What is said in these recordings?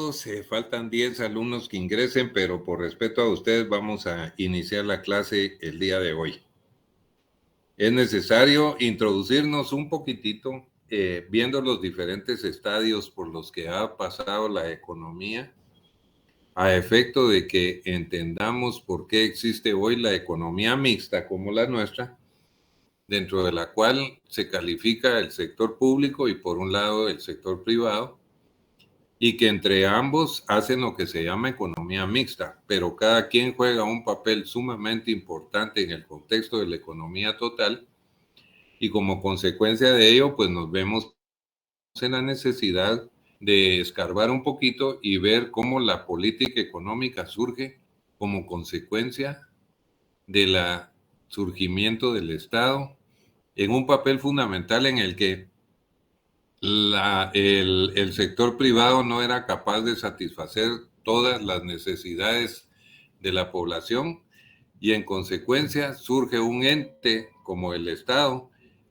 todos. Faltan 10 alumnos que ingresen, pero por respeto a ustedes vamos a iniciar la clase el día de hoy. Es necesario introducirnos un poquitito, viendo los diferentes estadios por los que ha pasado la economía, a efecto de que entendamos por qué existe hoy la economía mixta como la nuestra, dentro de la cual se califica el sector público y por un lado el sector privado, y que entre ambos hacen lo que se llama economía mixta, pero cada quien juega un papel sumamente importante en el contexto de la economía total, y como consecuencia de ello, pues nos vemos en la necesidad de escarbar un poquito y ver cómo la política económica surge como consecuencia del surgimiento del Estado, en un papel fundamental en el que el sector privado no era capaz de satisfacer todas las necesidades de la población, y en consecuencia surge un ente como el Estado,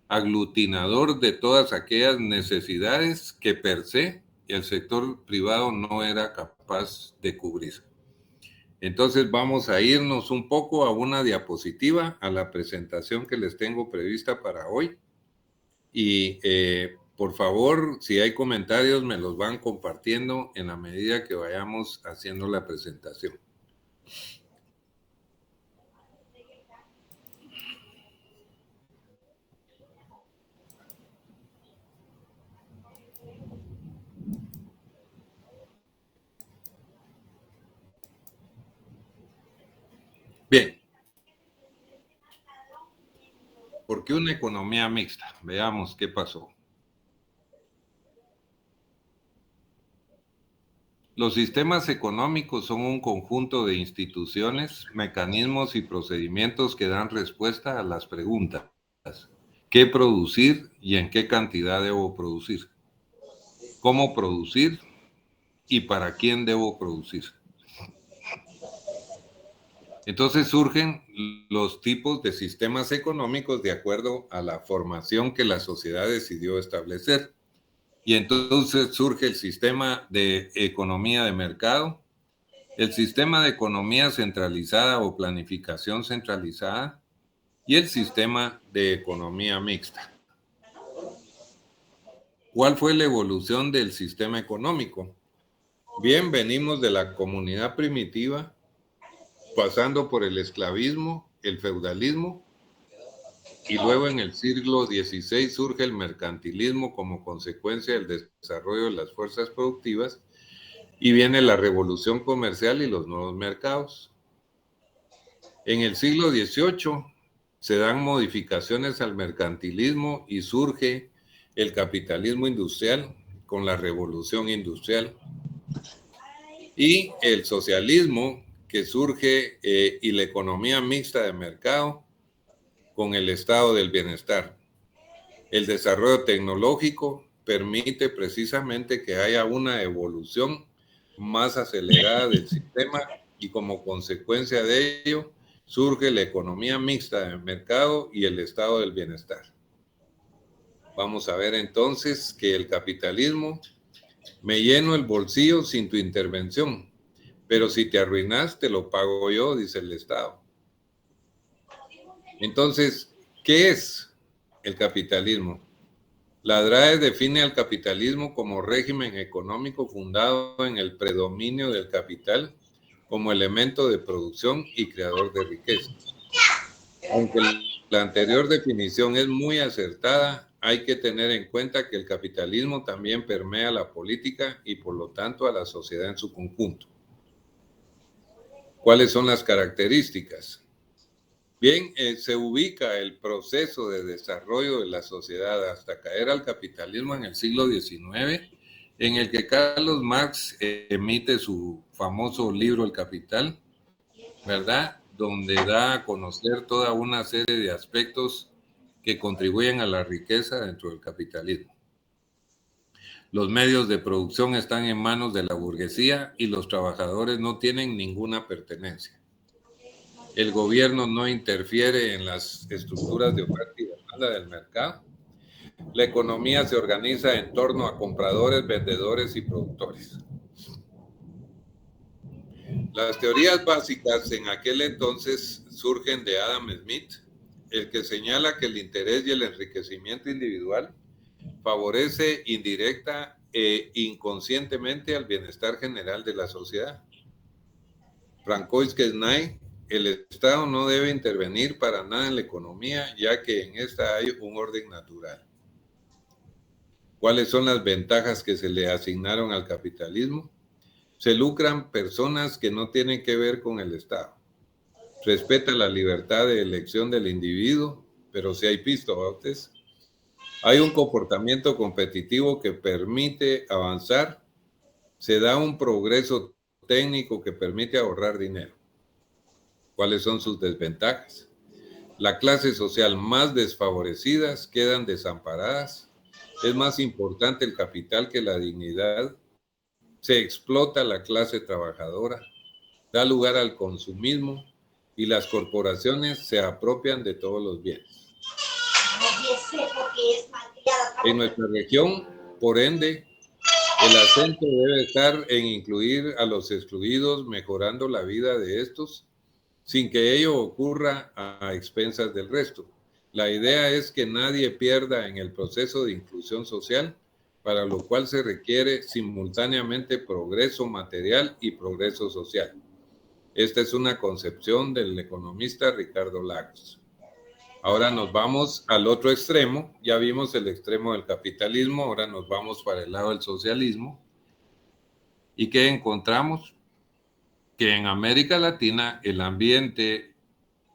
aglutinador de todas aquellas necesidades que per se el sector privado no era capaz de cubrir. Entonces vamos a irnos un poco a una diapositiva, a la presentación que les tengo prevista para hoy. Y por favor, si hay comentarios, me los van compartiendo en la medida que vayamos haciendo la presentación. Bien. ¿Por qué una economía mixta? Veamos qué pasó. Los sistemas económicos son un conjunto de instituciones, mecanismos y procedimientos que dan respuesta a las preguntas: ¿qué producir y en qué cantidad debo producir? ¿Cómo producir y para quién debo producir? Entonces surgen los tipos de sistemas económicos de acuerdo a la formación que la sociedad decidió establecer. Y entonces surge el sistema de economía de mercado, el sistema de economía centralizada o planificación centralizada y el sistema de economía mixta. ¿Cuál fue la evolución del sistema económico? Bien, venimos de la comunidad primitiva, pasando por el esclavismo, el feudalismo, y luego en el siglo XVI surge el mercantilismo como consecuencia del desarrollo de las fuerzas productivas, y viene la revolución comercial y los nuevos mercados. En el siglo XVIII se dan modificaciones al mercantilismo y surge el capitalismo industrial con la revolución industrial, y el socialismo que surge y la economía mixta de mercado con el estado del bienestar. El desarrollo tecnológico permite precisamente que haya una evolución más acelerada del sistema, y como consecuencia de ello surge la economía mixta de mercado y el estado del bienestar. Vamos a ver entonces que el capitalismo: me lleno el bolsillo sin tu intervención, pero si te arruinas te lo pago yo, dice el Estado. Entonces, ¿qué es el capitalismo? La DRAE define al capitalismo como régimen económico fundado en el predominio del capital como elemento de producción y creador de riqueza. Aunque la anterior definición es muy acertada, hay que tener en cuenta que el capitalismo también permea la política y por lo tanto a la sociedad en su conjunto. ¿Cuáles son las características? Bien, se ubica el proceso de desarrollo de la sociedad hasta caer al capitalismo en el siglo XIX, en el que Carlos Marx emite su famoso libro El Capital, ¿verdad?, donde da a conocer toda una serie de aspectos que contribuyen a la riqueza dentro del capitalismo. Los medios de producción están en manos de la burguesía y los trabajadores no tienen ninguna pertenencia. El gobierno no interfiere en las estructuras de oferta y demanda del mercado. La economía se organiza en torno a compradores, vendedores y productores. Las teorías básicas en aquel entonces surgen de Adam Smith, el que señala que el interés y el enriquecimiento individual favorece indirecta e inconscientemente al bienestar general de la sociedad. Francois Quesnay, el Estado no debe intervenir para nada en la economía, ya que en esta hay un orden natural. ¿Cuáles son las ventajas que se le asignaron al capitalismo? Se lucran personas que no tienen que ver con el Estado. Respeta la libertad de elección del individuo, pero si hay pistos, hay un comportamiento competitivo que permite avanzar, se da un progreso técnico que permite ahorrar dinero. ¿Cuáles son sus desventajas? La clase social más desfavorecidas quedan desamparadas. Es más importante el capital que la dignidad. Se explota la clase trabajadora, da lugar al consumismo y las corporaciones se apropian de todos los bienes. En nuestra región, por ende, el acento debe estar en incluir a los excluidos, mejorando la vida de estos, sin que ello ocurra a expensas del resto. La idea es que nadie pierda en el proceso de inclusión social, para lo cual se requiere simultáneamente progreso material y progreso social. Esta es una concepción del economista Ricardo Lagos. Ahora nos vamos al otro extremo. Ya vimos el extremo del capitalismo, ahora nos vamos para el lado del socialismo. ¿Y qué encontramos? Que en América Latina el ambiente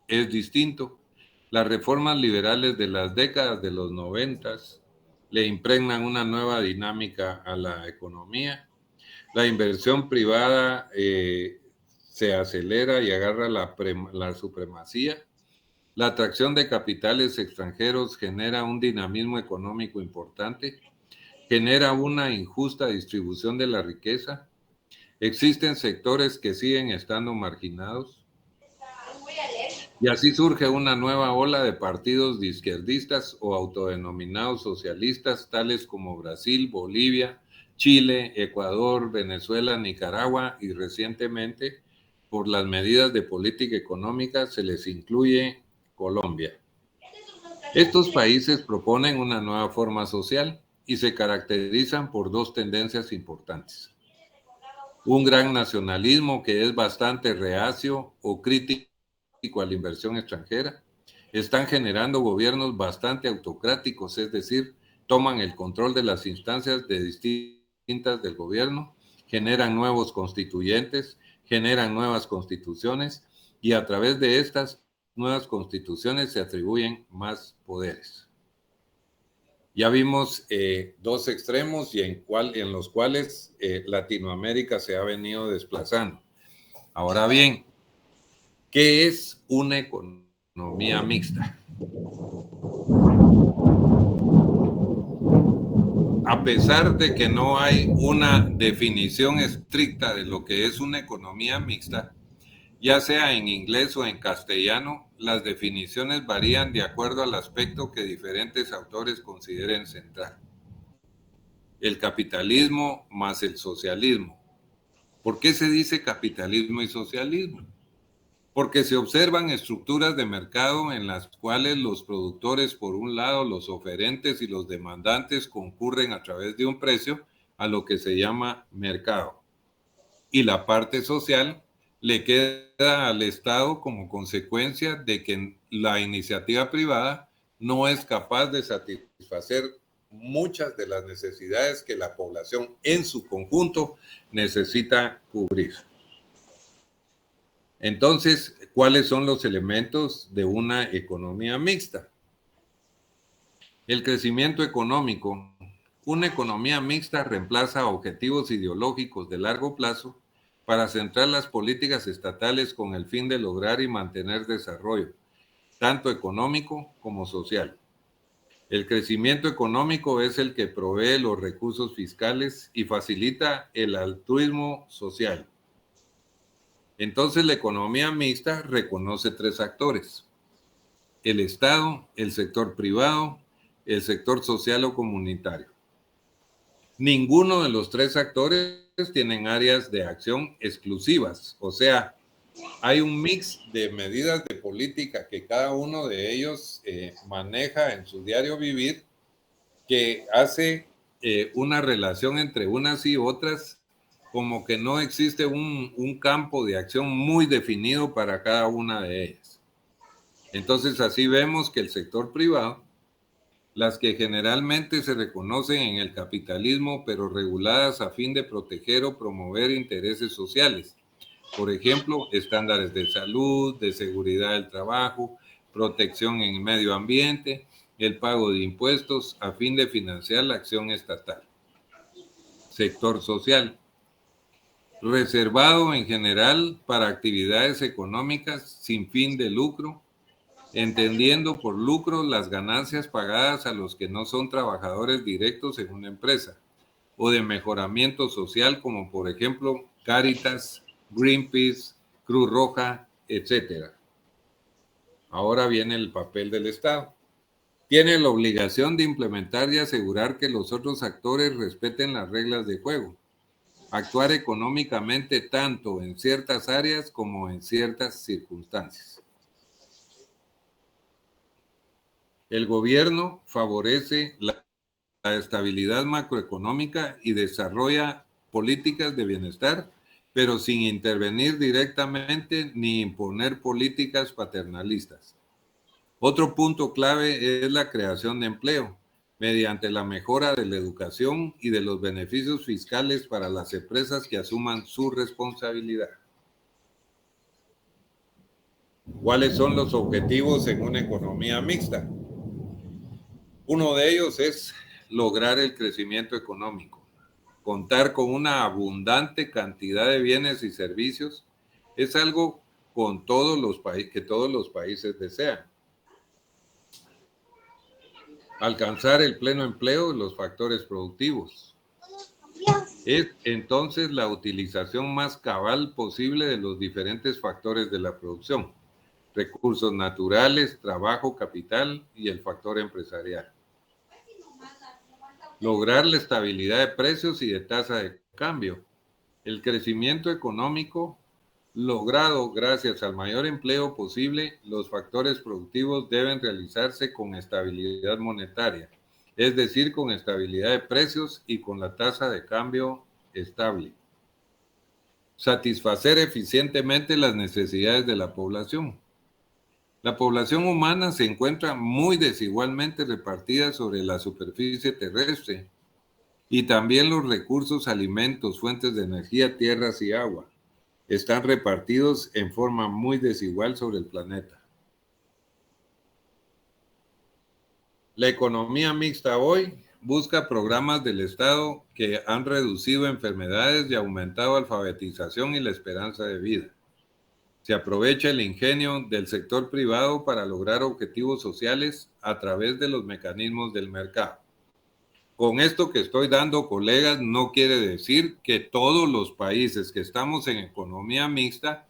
es distinto. Las reformas liberales de las décadas de los 90 le impregnan una nueva dinámica a la economía. La inversión privada se acelera y agarra la supremacía. La atracción de capitales extranjeros genera un dinamismo económico importante, genera una injusta distribución de la riqueza. Existen sectores que siguen estando marginados. Y así surge una nueva ola de partidos de izquierdistas o autodenominados socialistas, tales como Brasil, Bolivia, Chile, Ecuador, Venezuela, Nicaragua y recientemente, por las medidas de política económica, se les incluye Colombia. Estos países proponen una nueva forma social y se caracterizan por dos tendencias importantes. Un gran nacionalismo que es bastante reacio o crítico a la inversión extranjera. Están generando gobiernos bastante autocráticos, es decir, toman el control de las instancias de distintas del gobierno, generan nuevos constituyentes, generan nuevas constituciones y a través de estas nuevas constituciones se atribuyen más poderes. Ya vimos dos extremos y en los cuales Latinoamérica se ha venido desplazando. Ahora bien, ¿qué es una economía mixta? A pesar de que no hay una definición estricta de lo que es una economía mixta, ya sea en inglés o en castellano, las definiciones varían de acuerdo al aspecto que diferentes autores consideren central. El capitalismo más el socialismo. ¿Por qué se dice capitalismo y socialismo? Porque se observan estructuras de mercado en las cuales los productores, por un lado, los oferentes y los demandantes concurren a través de un precio a lo que se llama mercado. Y la parte social le queda al Estado como consecuencia de que la iniciativa privada no es capaz de satisfacer muchas de las necesidades que la población en su conjunto necesita cubrir. Entonces, ¿cuáles son los elementos de una economía mixta? El crecimiento económico. Una economía mixta reemplaza objetivos ideológicos de largo plazo para centrar las políticas estatales con el fin de lograr y mantener desarrollo, tanto económico como social. El crecimiento económico es el que provee los recursos fiscales y facilita el altruismo social. Entonces, la economía mixta reconoce tres actores: el Estado, el sector privado, el sector social o comunitario. Ninguno de los tres actores tienen áreas de acción exclusivas, o sea, hay un mix de medidas de política que cada uno de ellos maneja en su diario vivir, que hace una relación entre unas y otras, como que no existe un campo de acción muy definido para cada una de ellas. Entonces, así vemos que el sector privado, las que generalmente se reconocen en el capitalismo, pero reguladas a fin de proteger o promover intereses sociales. Por ejemplo, estándares de salud, de seguridad del trabajo, protección en el medio ambiente, el pago de impuestos a fin de financiar la acción estatal. Sector social, reservado en general para actividades económicas sin fin de lucro, entendiendo por lucro las ganancias pagadas a los que no son trabajadores directos en una empresa, o de mejoramiento social como por ejemplo Cáritas, Greenpeace, Cruz Roja, etc. Ahora viene el papel del Estado. Tiene la obligación de implementar y asegurar que los otros actores respeten las reglas de juego. Actuar económicamente tanto en ciertas áreas como en ciertas circunstancias. El gobierno favorece la estabilidad macroeconómica y desarrolla políticas de bienestar, pero sin intervenir directamente ni imponer políticas paternalistas. Otro punto clave es la creación de empleo, mediante la mejora de la educación y de los beneficios fiscales para las empresas que asuman su responsabilidad. ¿Cuáles son los objetivos en una economía mixta? Uno de ellos es lograr el crecimiento económico, contar con una abundante cantidad de bienes y servicios, es algo con todos los que todos los países desean. Alcanzar el pleno empleo de los factores productivos. Es entonces la utilización más cabal posible de los diferentes factores de la producción, recursos naturales, trabajo, capital y el factor empresarial. Lograr la estabilidad de precios y de tasa de cambio. El crecimiento económico logrado gracias al mayor empleo posible, los factores productivos deben realizarse con estabilidad monetaria, es decir, con estabilidad de precios y con la tasa de cambio estable. Satisfacer eficientemente las necesidades de la población. La población humana se encuentra muy desigualmente repartida sobre la superficie terrestre y también los recursos, alimentos, fuentes de energía, tierras y agua están repartidos en forma muy desigual sobre el planeta. La economía mixta hoy busca programas del Estado que han reducido enfermedades y aumentado alfabetización y la esperanza de vida. Se aprovecha el ingenio del sector privado para lograr objetivos sociales a través de los mecanismos del mercado. Con esto que estoy dando, colegas, no quiere decir que todos los países que estamos en economía mixta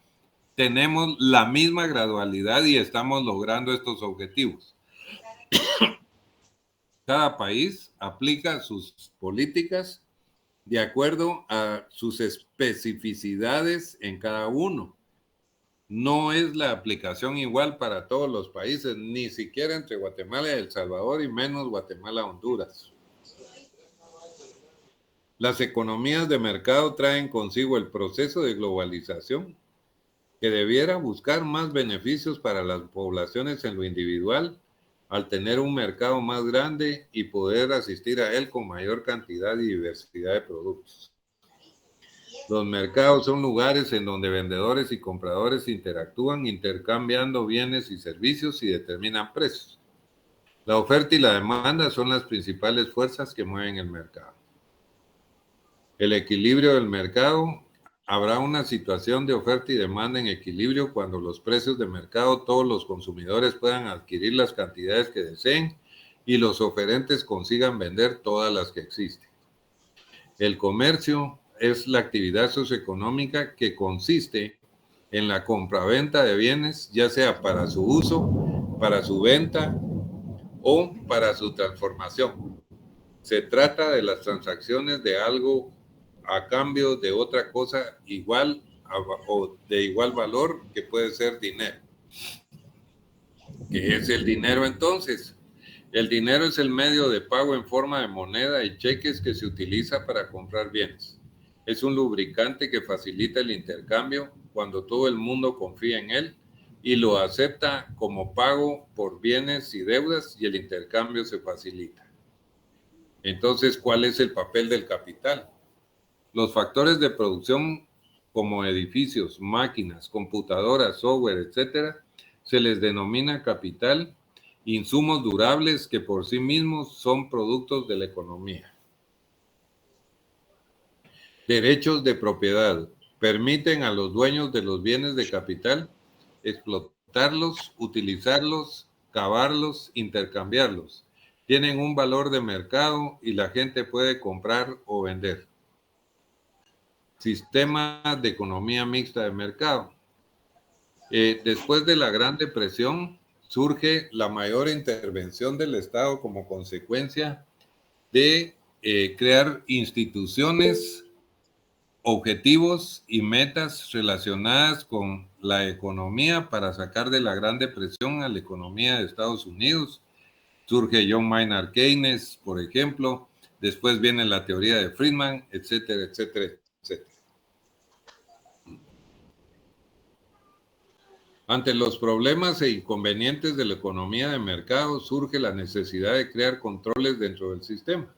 tenemos la misma gradualidad y estamos logrando estos objetivos. Cada país aplica sus políticas de acuerdo a sus especificidades en cada uno. No es la aplicación igual para todos los países, ni siquiera entre Guatemala y El Salvador y menos Guatemala, Honduras. Las economías de mercado traen consigo el proceso de globalización que debiera buscar más beneficios para las poblaciones en lo individual al tener un mercado más grande y poder asistir a él con mayor cantidad y diversidad de productos. Los mercados son lugares en donde vendedores y compradores interactúan intercambiando bienes y servicios y determinan precios. La oferta y la demanda son las principales fuerzas que mueven el mercado. El equilibrio del mercado. Habrá una situación de oferta y demanda en equilibrio cuando los precios de mercado todos los consumidores puedan adquirir las cantidades que deseen y los oferentes consigan vender todas las que existen. El comercio es la actividad socioeconómica que consiste en la compraventa de bienes, ya sea para su uso, para su venta o para su transformación. Se trata de las transacciones de algo a cambio de otra cosa igual o de igual valor, que puede ser dinero. ¿Qué es el dinero entonces? El dinero es el medio de pago en forma de moneda y cheques que se utiliza para comprar bienes. Es un lubricante que facilita el intercambio cuando todo el mundo confía en él y lo acepta como pago por bienes y deudas, y el intercambio se facilita. Entonces, ¿cuál es el papel del capital? Los factores de producción como edificios, máquinas, computadoras, software, etcétera, se les denomina capital, insumos durables que por sí mismos son productos de la economía. Derechos de propiedad permiten a los dueños de los bienes de capital explotarlos, utilizarlos, cavarlos, intercambiarlos. Tienen un valor de mercado y la gente puede comprar o vender. Sistema de economía mixta de mercado. Después de la Gran Depresión, surge la mayor intervención del Estado como consecuencia de crear instituciones, objetivos y metas relacionadas con la economía para sacar de la Gran Depresión a la economía de Estados Unidos. Surge John Maynard Keynes, por ejemplo. Después viene la teoría de Friedman, etcétera, etcétera, etcétera. Ante los problemas e inconvenientes de la economía de mercado, surge la necesidad de crear controles dentro del sistema.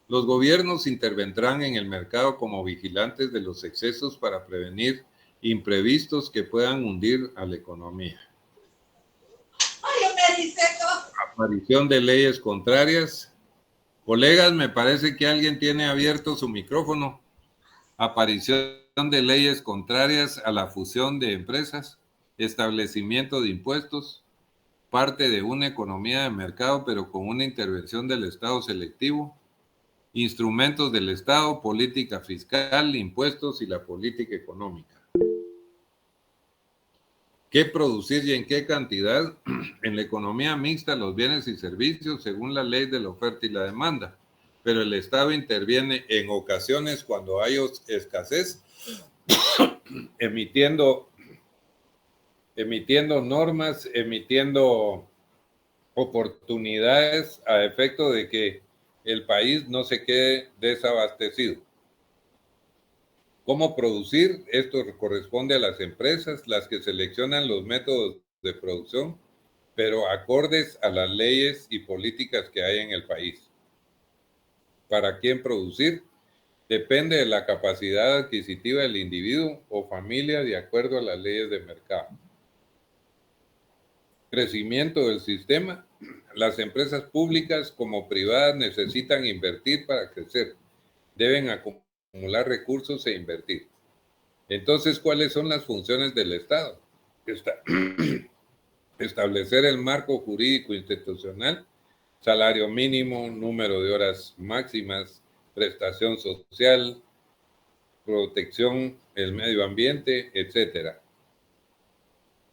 Los gobiernos intervendrán en el mercado como vigilantes de los excesos para prevenir imprevistos que puedan hundir a la economía. Aparición de leyes contrarias. Colegas, me parece que alguien tiene abierto su micrófono. Aparición de leyes contrarias a la fusión de empresas. Establecimiento de impuestos, parte de una economía de mercado, pero con una intervención del Estado selectivo, instrumentos del Estado, política fiscal, impuestos y la política económica. ¿Qué producir y en qué cantidad? En la economía mixta, los bienes y servicios según la ley de la oferta y la demanda, pero el Estado interviene en ocasiones cuando hay escasez, emitiendo normas, emitiendo oportunidades a efecto de que el país no se quede desabastecido. ¿Cómo producir? Esto corresponde a las empresas, las que seleccionan los métodos de producción, pero acordes a las leyes y políticas que hay en el país. ¿Para quién producir? Depende de la capacidad adquisitiva del individuo o familia de acuerdo a las leyes de mercado. Crecimiento del sistema. Las empresas públicas como privadas necesitan invertir para crecer. Deben acumular recursos e invertir. Entonces, ¿cuáles son las funciones del Estado? Establecer el marco jurídico institucional, salario mínimo, número de horas máximas, prestación social, protección del medio ambiente, etcétera.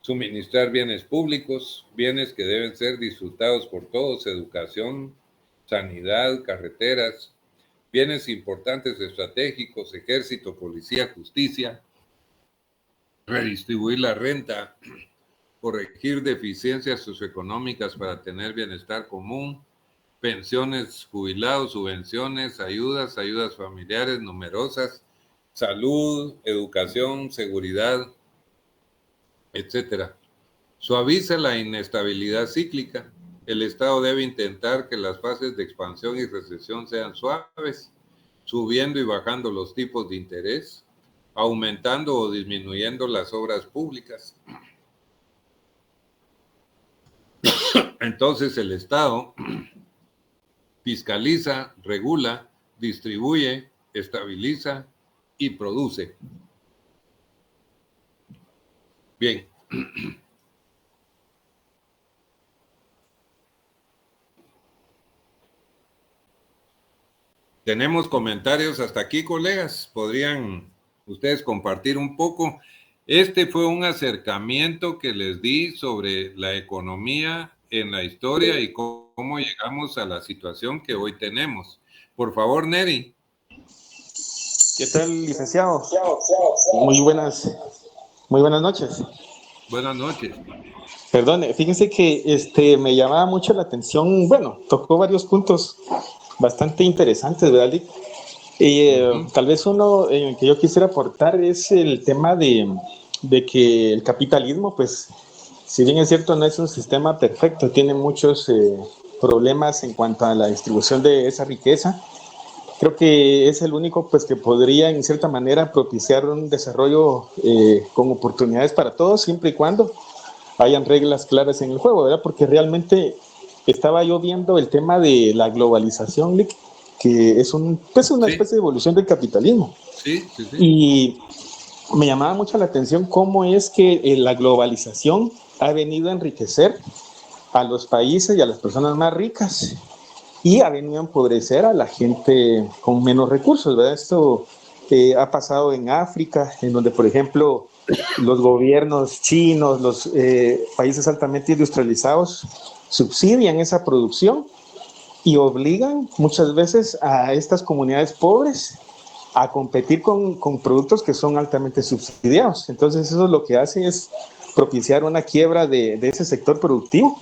Suministrar bienes públicos, bienes que deben ser disfrutados por todos, educación, sanidad, carreteras, bienes importantes estratégicos, ejército, policía, justicia, redistribuir la renta, corregir deficiencias socioeconómicas para tener bienestar común, pensiones, jubilados, subvenciones, ayudas familiares numerosas, salud, educación, seguridad, etcétera. Suaviza la inestabilidad cíclica. El Estado debe intentar que las fases de expansión y recesión sean suaves, subiendo y bajando los tipos de interés, aumentando o disminuyendo las obras públicas. Entonces el Estado fiscaliza, regula, distribuye, estabiliza y produce. Bien. Tenemos comentarios hasta aquí, colegas. ¿Podrían ustedes compartir un poco? Este fue un acercamiento que les di sobre la economía en la historia y cómo cómo llegamos a la situación que hoy tenemos. Por favor, Neri. ¿Qué tal, licenciado? Muy buenas noches. Buenas noches. Perdone, fíjense que me llamaba mucho la atención, bueno, tocó varios puntos bastante interesantes, ¿verdad, Lick? Tal vez uno en el que yo quisiera aportar es el tema de que el capitalismo, pues, si bien es cierto, no es un sistema perfecto, tiene muchos problemas en cuanto a la distribución de esa riqueza. Creo que es el único pues, que podría en cierta manera propiciar un desarrollo con oportunidades para todos, siempre y cuando hayan reglas claras en el juego, ¿verdad? Porque realmente estaba yo viendo el tema de la globalización, Lick, que es pues una especie de evolución del capitalismo. Sí. Y me llamaba mucho la atención cómo es que la globalización ha venido a enriquecer a los países y a las personas más ricas y ha venido a empobrecer a la gente con menos recursos, ¿verdad? Esto ha pasado en África, en donde, por ejemplo, los gobiernos chinos, los países altamente industrializados, subsidian esa producción y obligan muchas veces a estas comunidades pobres a competir con productos que son altamente subsidiados. Entonces eso lo que hace es propiciar una quiebra de ese sector productivo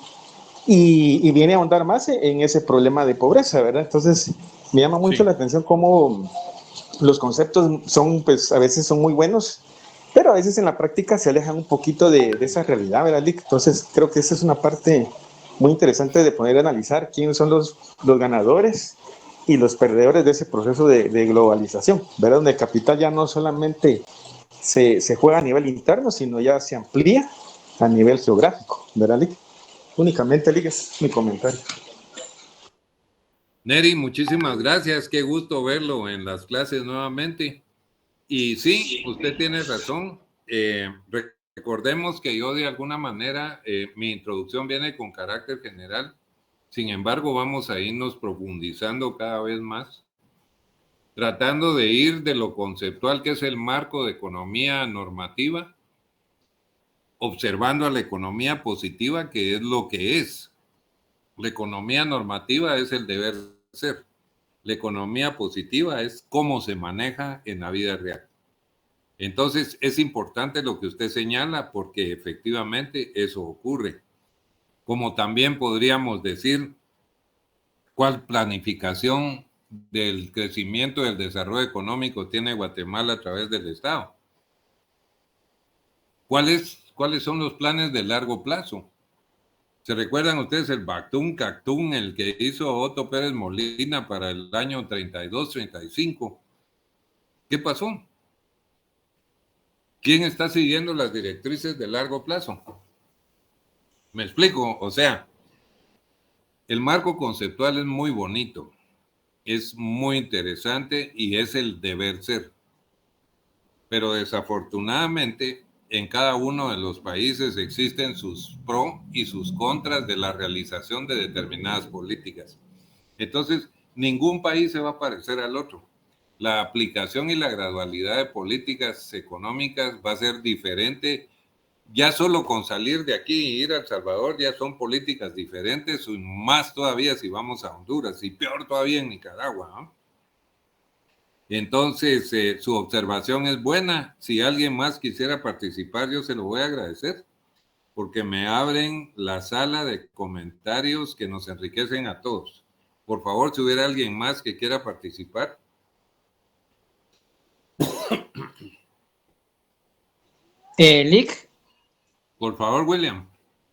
y viene a ahondar más en ese problema de pobreza, ¿verdad? Entonces me llama mucho la atención cómo los conceptos son, pues a veces son muy buenos, pero a veces en la práctica se alejan un poquito de esa realidad, ¿verdad, Lick? Entonces creo que esa es una parte muy interesante de poder analizar quiénes son los ganadores y los perdedores de ese proceso de globalización, ¿verdad? Donde el capital ya no solamente se juega a nivel interno, sino ya se amplía a nivel geográfico, ¿verdad, Lick? Únicamente, Lick, es mi comentario. Neri, muchísimas gracias. Qué gusto verlo en las clases nuevamente. Y sí, usted tiene razón. Recordemos que yo de alguna manera, mi introducción viene con carácter general. Sin embargo, vamos a irnos profundizando cada vez más, tratando de ir de lo conceptual que es el marco de economía normativa, observando a la economía positiva, que es lo que es. La economía normativa es el deber ser. La economía positiva es cómo se maneja en la vida real. Entonces, es importante lo que usted señala porque efectivamente eso ocurre. Como también podríamos decir, ¿cuál planificación del crecimiento y del desarrollo económico tiene Guatemala a través del Estado? ¿Cuáles son los planes de largo plazo? ¿Se recuerdan ustedes el Bactún Cactún, el que hizo Otto Pérez Molina para el año 32, 35? ¿Qué pasó? ¿Quién está siguiendo las directrices de largo plazo? ¿Me explico? O sea, el marco conceptual es muy bonito, es muy interesante y es el deber ser. Pero desafortunadamente, en cada uno de los países existen sus pros y sus contras de la realización de determinadas políticas. Entonces, ningún país se va a parecer al otro. La aplicación y la gradualidad de políticas económicas va a ser diferente. Ya solo con salir de aquí e ir a El Salvador ya son políticas diferentes, y más todavía si vamos a Honduras, y peor todavía en Nicaragua, ¿no? Entonces, su observación es buena. Si alguien más quisiera participar, yo se lo voy a agradecer, porque me abren la sala de comentarios que nos enriquecen a todos. Por favor, si hubiera alguien más que quiera participar. Lick, Por favor, William.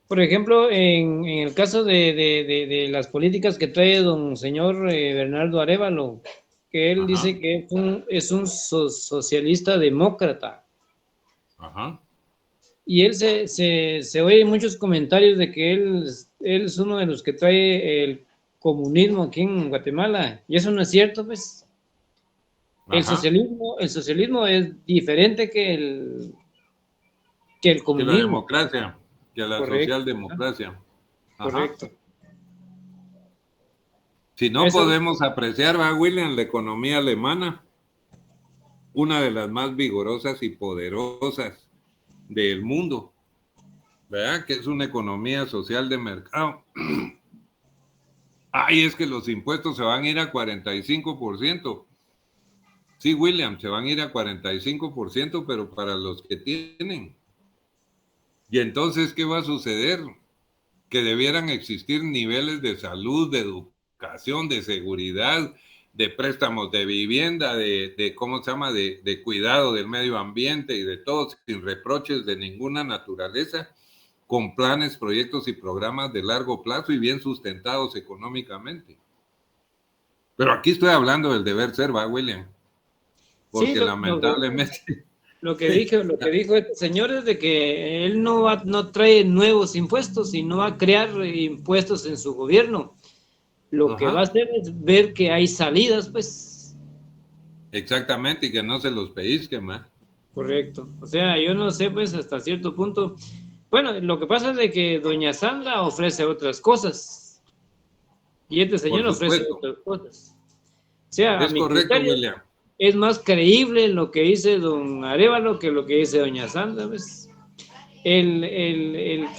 por ejemplo, en el caso de las políticas que trae don señor Bernardo Arévalo, que él dice que es un socialista demócrata. Ajá. Y él se oye muchos comentarios de que él es uno de los que trae el comunismo aquí en Guatemala. Y eso no es cierto, pues. El socialismo es diferente que el Que la comunismo. democracia, que la Correcto. socialdemocracia. Ajá. Correcto. Si no Eso, podemos apreciar, va William, la economía alemana, una de las más vigorosas y poderosas del mundo, ¿verdad? Que es una economía social de mercado. Ay, es que los impuestos se van a ir a 45%. Sí, William, se van a ir a 45%, pero para los que tienen. Y entonces, ¿qué va a suceder? Que debieran existir niveles de salud, de educación, de seguridad, de préstamos de vivienda, de ¿cómo se llama? De cuidado del medio ambiente y de todo, sin reproches de ninguna naturaleza, con planes, proyectos y programas de largo plazo y bien sustentados económicamente. Pero aquí estoy hablando del deber ser, ¿va, William? Sí, Porque lamentablemente... lo que dijo este señor es de que él no trae nuevos impuestos y no va a crear impuestos en su gobierno. Lo que va a Ajá, hacer es ver que hay salidas, pues. exactamente, y que no se los pellizquen, ¿va? Correcto. O sea, yo no sé, pues, hasta cierto punto. Bueno, lo que pasa es de que doña Sandra ofrece otras cosas y este señor Por ofrece supuesto. otras cosas. O sea, a Es mi correcto, criterio, William. es más creíble lo que dice don Arevalo que lo que dice doña Sandra, ¿ves? El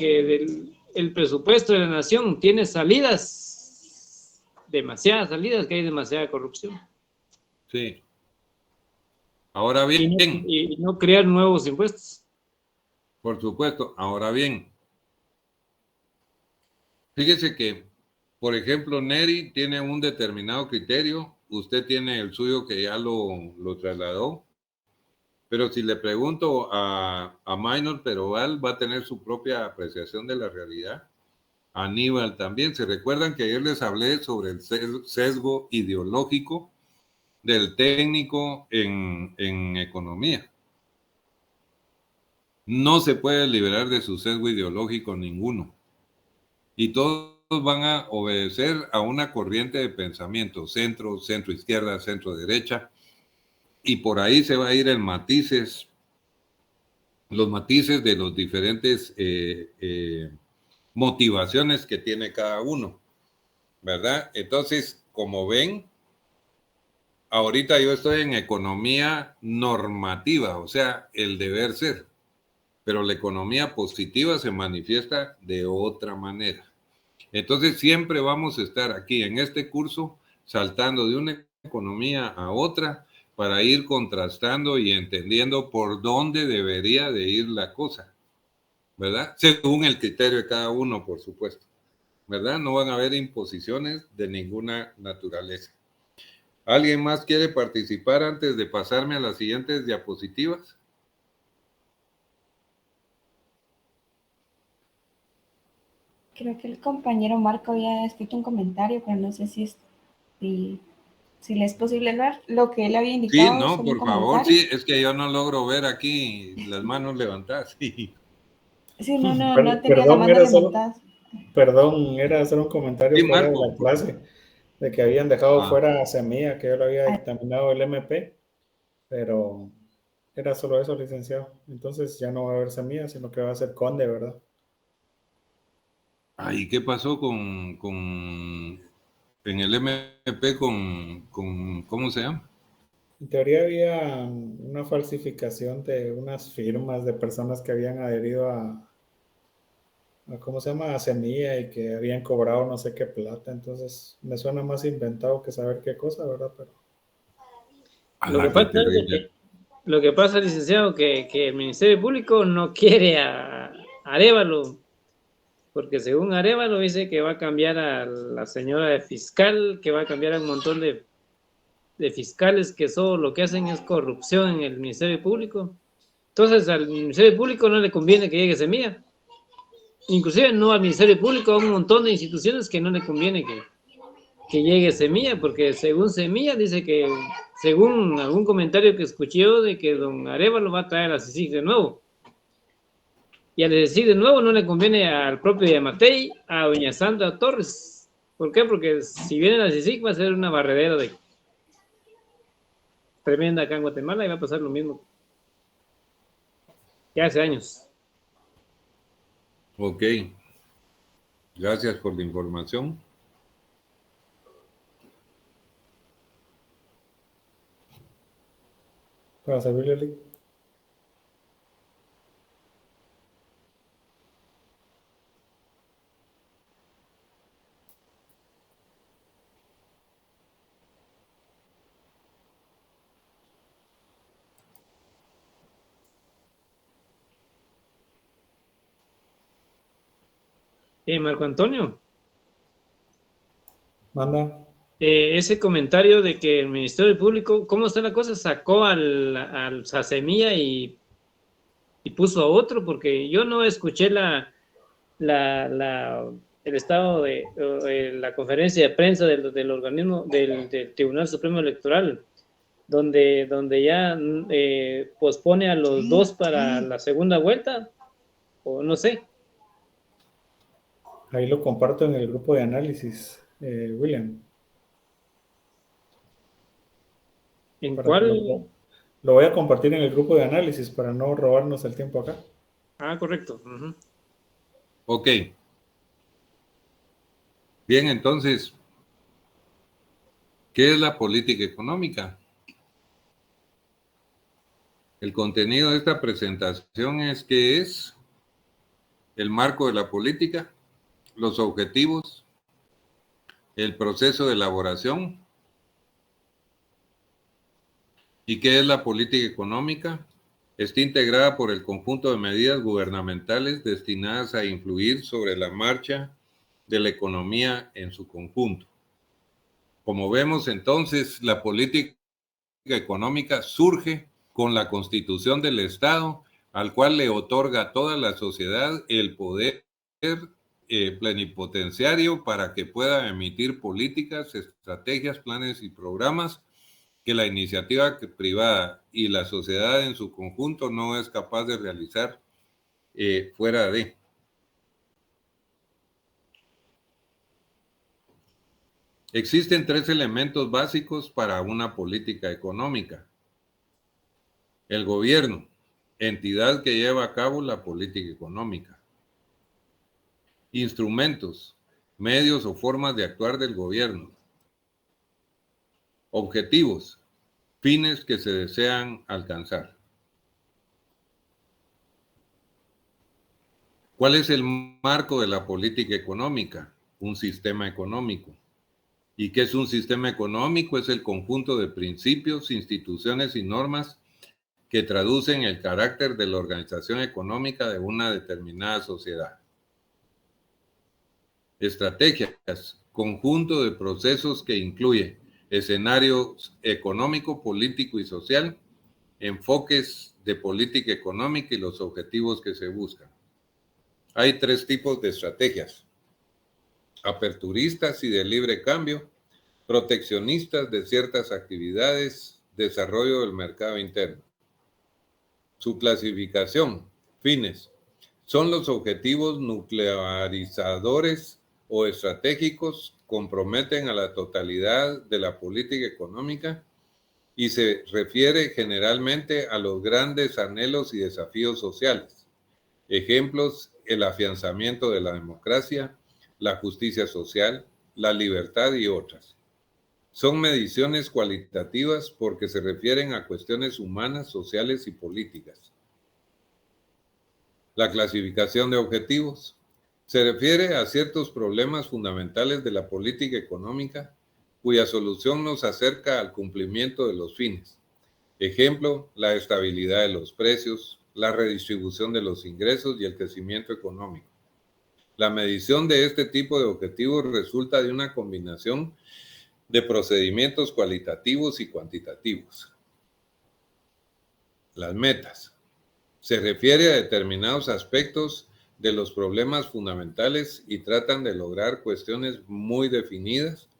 presupuesto de la nación tiene salidas, demasiadas salidas, que hay demasiada corrupción. Sí. Ahora Y no, bien, y no crear nuevos impuestos. por supuesto, ahora bien, fíjese que, por ejemplo, Neri tiene un determinado criterio, usted tiene el suyo que ya lo trasladó, pero si le pregunto a Minor Peroval, va a tener su propia apreciación de la realidad. Aníbal también. ¿Se recuerdan que ayer les hablé sobre el sesgo ideológico del técnico en economía? No se puede liberar de su sesgo ideológico ninguno. Y todos van a obedecer a una corriente de pensamiento, centro, centro izquierda, centro derecha, y por ahí se va a ir los matices de los diferentes motivaciones que tiene cada uno, ¿verdad? Entonces, como ven, ahorita yo estoy en economía normativa, o sea, el deber ser, pero la economía positiva se manifiesta de otra manera. Entonces siempre vamos a estar aquí en este curso saltando de una economía a otra para ir contrastando y entendiendo por dónde debería de ir la cosa, ¿verdad? Según el criterio de cada uno, por supuesto, ¿verdad? No van a haber imposiciones de ninguna naturaleza. ¿Alguien más quiere participar antes de pasarme a las siguientes diapositivas? Creo que el compañero Marco había escrito un comentario, pero no sé si le es posible ver lo que él había Sí, indicado, no, solo un por favor, comentario. sí, es que yo no logro ver aquí las manos levantadas. Sí. Sí, no tenía la Perdón, mano levantada. era solo un comentario Sí, fuera de Marco. la clase, de que habían dejado Ah, fuera a Semilla, que yo lo había Ah, dictaminado el MP, pero era solo eso, licenciado. Entonces ya no va a haber Semilla, sino que va a ser Conde, ¿verdad? ay, ¿qué pasó en el MP ¿cómo se llama? En teoría había una falsificación de unas firmas de personas que habían adherido ¿cómo se llama? A Semilla y que habían cobrado no sé qué plata. Entonces me suena más inventado que saber qué cosa, ¿verdad? Pero Lo que ¡Hala, qué pasa es de terrible! que, lo que pasa, licenciado, que el Ministerio Público no quiere a Arévalo, porque según Arévalo dice que va a cambiar a la señora de fiscal, que va a cambiar a un montón de fiscales que solo lo que hacen es corrupción en el Ministerio Público. Entonces al Ministerio Público no le conviene que llegue Semilla. Inclusive no al Ministerio Público, a un montón de instituciones que no le conviene que llegue Semilla, porque según Semilla dice que, según algún comentario que escuché yo, de que don Arévalo va a traer a la CICIG de nuevo. Y al CICIG de nuevo no le conviene al propio Yamatei, a doña Sandra Torres. ¿Por qué? Porque si viene la CICIG va a ser una barredera de tremenda acá en Guatemala y va a pasar lo mismo que hace años. Ok, gracias por la información. para servirle. Marco Antonio, Manda. ese comentario de que el Ministerio Público, ¿cómo está la cosa? Sacó al Sacemilla y puso a otro, porque yo no escuché el estado de la conferencia de prensa del organismo del Tribunal Supremo Electoral, donde ya pospone a los dos para la segunda vuelta, o no sé. Ahí lo comparto en el grupo de análisis, William, ¿En para que cuál? lo voy a compartir en el grupo de análisis para no robarnos el tiempo acá. Ah, correcto. Uh-huh. Ok. Bien, entonces, ¿qué es la política económica? El contenido de esta presentación es qué es el marco de la política, los objetivos, el proceso de elaboración y qué es la política económica. Está integrada por el conjunto de medidas gubernamentales destinadas a influir sobre la marcha de la economía en su conjunto. Como vemos entonces, la política económica surge con la constitución del Estado, al cual le otorga a toda la sociedad el poder plenipotenciario para que pueda emitir políticas, estrategias, planes y programas que la iniciativa privada y la sociedad en su conjunto no es capaz de realizar fuera de. Existen 3 elementos básicos para una política económica. El gobierno, entidad que lleva a cabo la política económica. Instrumentos, medios o formas de actuar del gobierno. Objetivos, fines que se desean alcanzar. ¿Cuál es el marco de la política económica? Un sistema económico. ¿Y qué es un sistema económico? Es el conjunto de principios, instituciones y normas que traducen el carácter de la organización económica de una determinada sociedad. Estrategias, conjunto de procesos que incluye escenario económico, político y social, enfoques de política económica y los objetivos que se buscan. Hay 3 tipos de estrategias: aperturistas y de libre cambio, proteccionistas de ciertas actividades, desarrollo del mercado interno. Su clasificación, fines, son los objetivos nuclearizadores o estratégicos, comprometen a la totalidad de la política económica y se refiere generalmente a los grandes anhelos y desafíos sociales. Ejemplos: el afianzamiento de la democracia, la justicia social, la libertad y otras. Son mediciones cualitativas porque se refieren a cuestiones humanas, sociales y políticas. La clasificación de objetivos se refiere a ciertos problemas fundamentales de la política económica cuya solución nos acerca al cumplimiento de los fines. Ejemplo: la estabilidad de los precios, la redistribución de los ingresos y el crecimiento económico. La medición de este tipo de objetivos resulta de una combinación de procedimientos cualitativos y cuantitativos. Las metas. Se refiere a determinados aspectos de los problemas fundamentales y tratan de lograr cuestiones muy definidas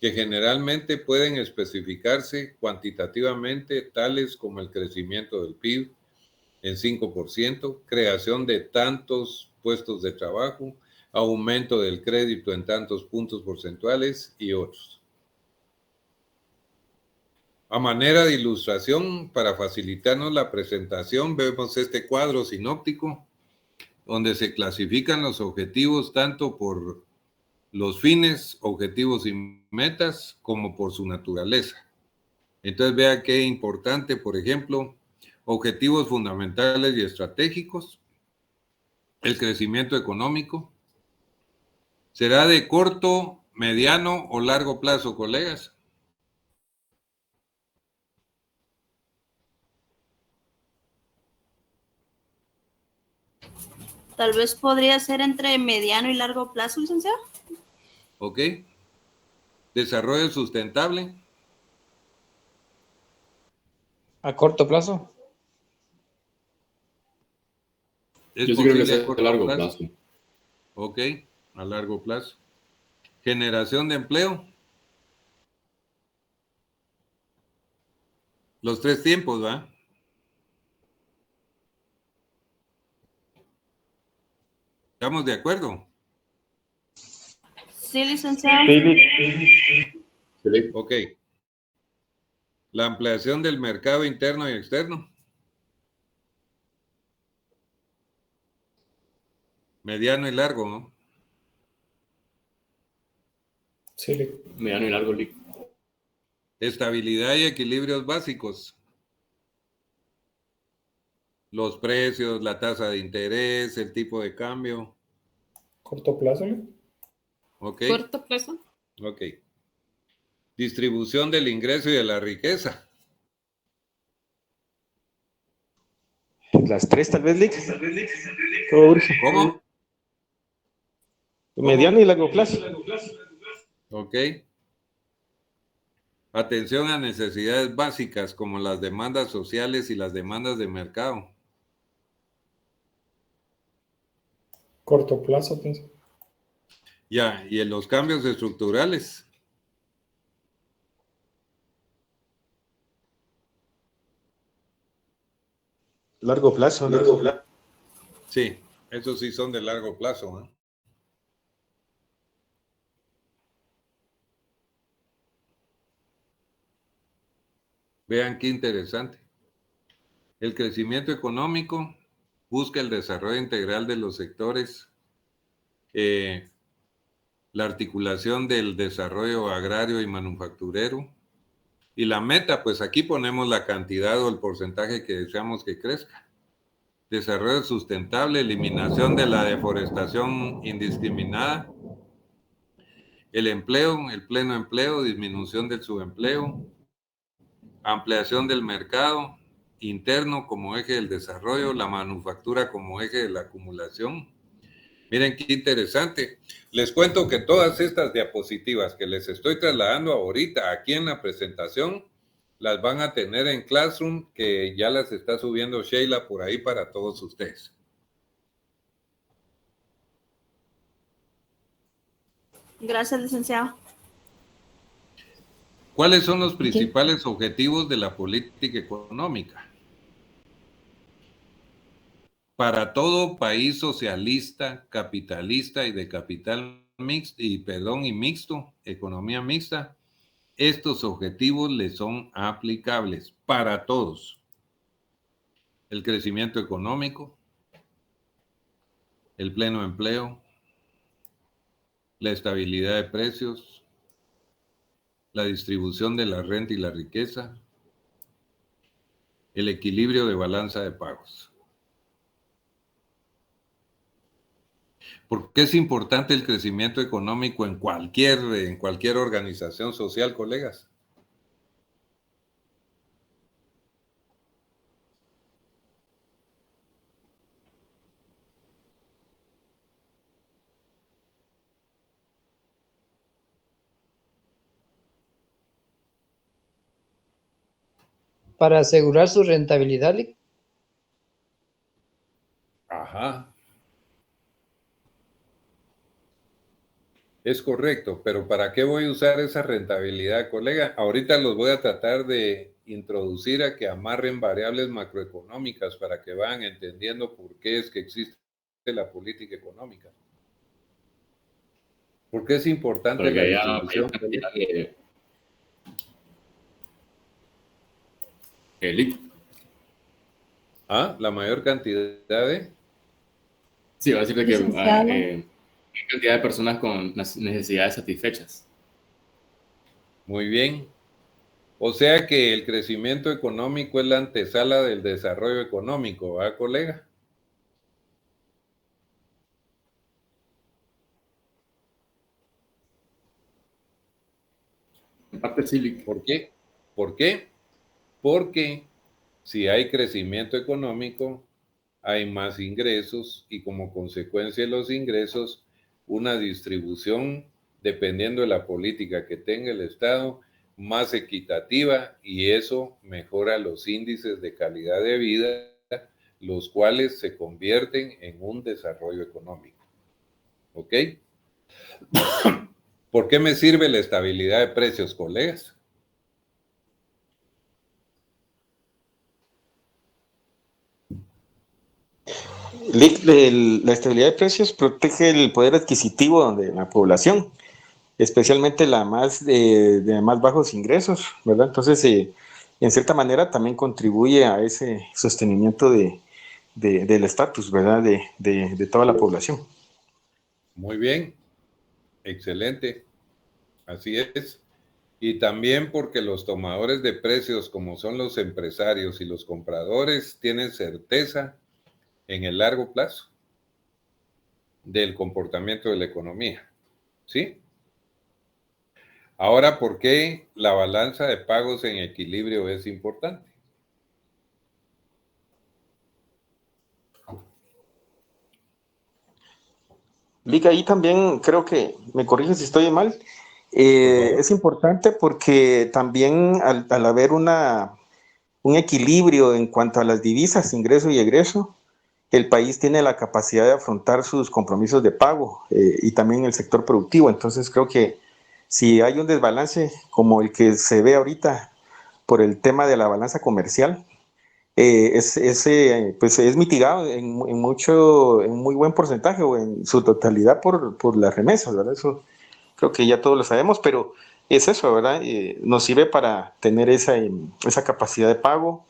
que generalmente pueden especificarse cuantitativamente, tales como el crecimiento del PIB en 5%, creación de tantos puestos de trabajo, aumento del crédito en tantos puntos porcentuales y otros. A manera de ilustración, para facilitarnos la presentación, vemos este cuadro sinóptico donde se clasifican los objetivos tanto por los fines, objetivos y metas, como por su naturaleza. Entonces vea qué importante, por ejemplo, objetivos fundamentales y estratégicos. El crecimiento económico será de corto, mediano o largo plazo, colegas. Tal vez podría ser entre mediano y largo plazo, licenciado. ¿Ok? Desarrollo sustentable. A corto plazo. ¿Es Yo sí creo que posible a sea a corto largo plazo? plazo. Ok, a largo plazo. Generación de empleo. Los 3 tiempos, ¿va? ¿Estamos de acuerdo? Sí, licenciado. Sí. Ok. La ampliación del mercado interno y externo. Mediano y largo, ¿no? Sí, Mediano y largo. Estabilidad y equilibrios básicos. Los precios, la tasa de interés, el tipo de cambio. corto plazo. Ok, Corto plazo. ok. Distribución del ingreso y de la riqueza. Las tres, tal vez, Lick. Todo urge. ¿Cómo? Mediano y largo plazo. Ok. Atención a necesidades básicas como las demandas sociales y las demandas de mercado. Corto plazo, pienso. Ya, y en los cambios estructurales. Largo plazo. Sí, esos sí son de largo plazo, ¿eh? Vean qué interesante. El crecimiento económico busca el desarrollo integral de los sectores, la articulación del desarrollo agrario y manufacturero. Y la meta, pues aquí ponemos la cantidad o el porcentaje que deseamos que crezca. Desarrollo sustentable, eliminación de la deforestación indiscriminada, el empleo, el pleno empleo, disminución del subempleo, ampliación del mercado interno como eje del desarrollo, la manufactura como eje de la acumulación. Miren qué interesante. Les cuento que todas estas diapositivas que les estoy trasladando ahorita aquí en la presentación, las van a tener en Classroom, que ya las está subiendo Sheila por ahí para todos ustedes. Gracias, licenciado. ¿Cuáles son los principales objetivos de la política económica? Para todo país socialista, capitalista y de capital mixto, y mixto, economía mixta, estos objetivos le son aplicables para todos. El crecimiento económico, el pleno empleo, la estabilidad de precios, la distribución de la renta y la riqueza, el equilibrio de balanza de pagos. ¿Por qué es importante el crecimiento económico en cualquier organización social, colegas? Para asegurar su rentabilidad, Lick. Ajá. Es correcto, pero ¿para qué voy a usar esa rentabilidad, colega? Ahorita los voy a tratar de introducir a que amarren variables macroeconómicas para que vayan entendiendo por qué es que existe la política económica. ¿Por qué es importante Para que la haya distribución? mayor cantidad de líquido. Ah, la mayor cantidad de... Sí, va a decir que Licenciado. hay cantidad de personas con las necesidades satisfechas. Muy bien. O sea que el crecimiento económico es la antesala del desarrollo económico, ¿verdad, colega? En parte sí, ¿Por qué? ¿Por qué? Porque si hay crecimiento económico, hay más ingresos y como consecuencia de los ingresos, una distribución, dependiendo de la política que tenga el Estado, más equitativa, y eso mejora los índices de calidad de vida, los cuales se convierten en un desarrollo económico. ¿Ok? ¿Por qué me sirve la estabilidad de precios, colegas? La estabilidad de precios protege el poder adquisitivo de la población, especialmente la más de más bajos ingresos, ¿verdad? Entonces, en cierta manera también contribuye a ese sostenimiento del estatus, ¿verdad? De toda la población. Muy bien, excelente, así es. Y también porque los tomadores de precios, como son los empresarios y los compradores, tienen certeza en el largo plazo del comportamiento de la economía, ¿sí? Ahora, ¿por qué la balanza de pagos en equilibrio es importante? Lick, ahí también creo que, me corrige si estoy mal, Por favor. es importante porque también al haber un equilibrio en cuanto a las divisas, ingreso y egreso, el país tiene la capacidad de afrontar sus compromisos de pago y también el sector productivo. Entonces creo que si hay un desbalance como el que se ve ahorita por el tema de la balanza comercial, pues es mitigado en muy buen porcentaje o en su totalidad por las remesas, ¿verdad? Eso creo que ya todos lo sabemos, pero es eso, ¿verdad? Nos sirve para tener esa capacidad de pago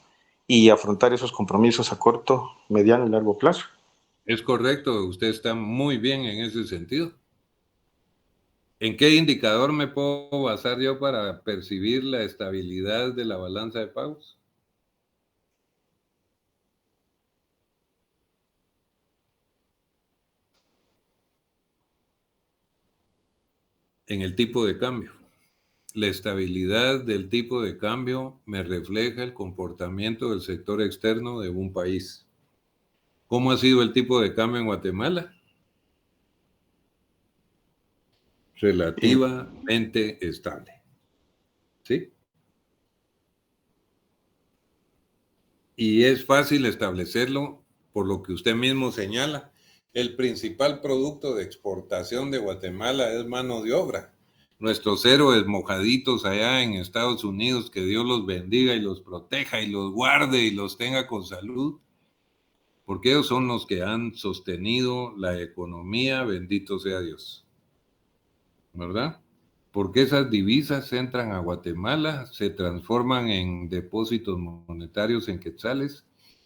y afrontar esos compromisos a corto, mediano y largo plazo. Es correcto, usted está muy bien en ese sentido. ¿En qué indicador me puedo basar yo para percibir la estabilidad de la balanza de pagos? En el tipo de cambio. La estabilidad del tipo de cambio me refleja el comportamiento del sector externo de un país. ¿Cómo ha sido el tipo de cambio en Guatemala? Relativamente estable. ¿Sí? Y es fácil establecerlo por lo que usted mismo señala. El principal producto de exportación de Guatemala es mano de obra. Nuestros héroes mojaditos allá en Estados Unidos, que Dios los bendiga y los proteja y los guarde y los tenga con salud, porque ellos son los que han sostenido la economía, bendito sea Dios, ¿verdad? Porque esas divisas entran a Guatemala, se transforman en depósitos monetarios en quetzales,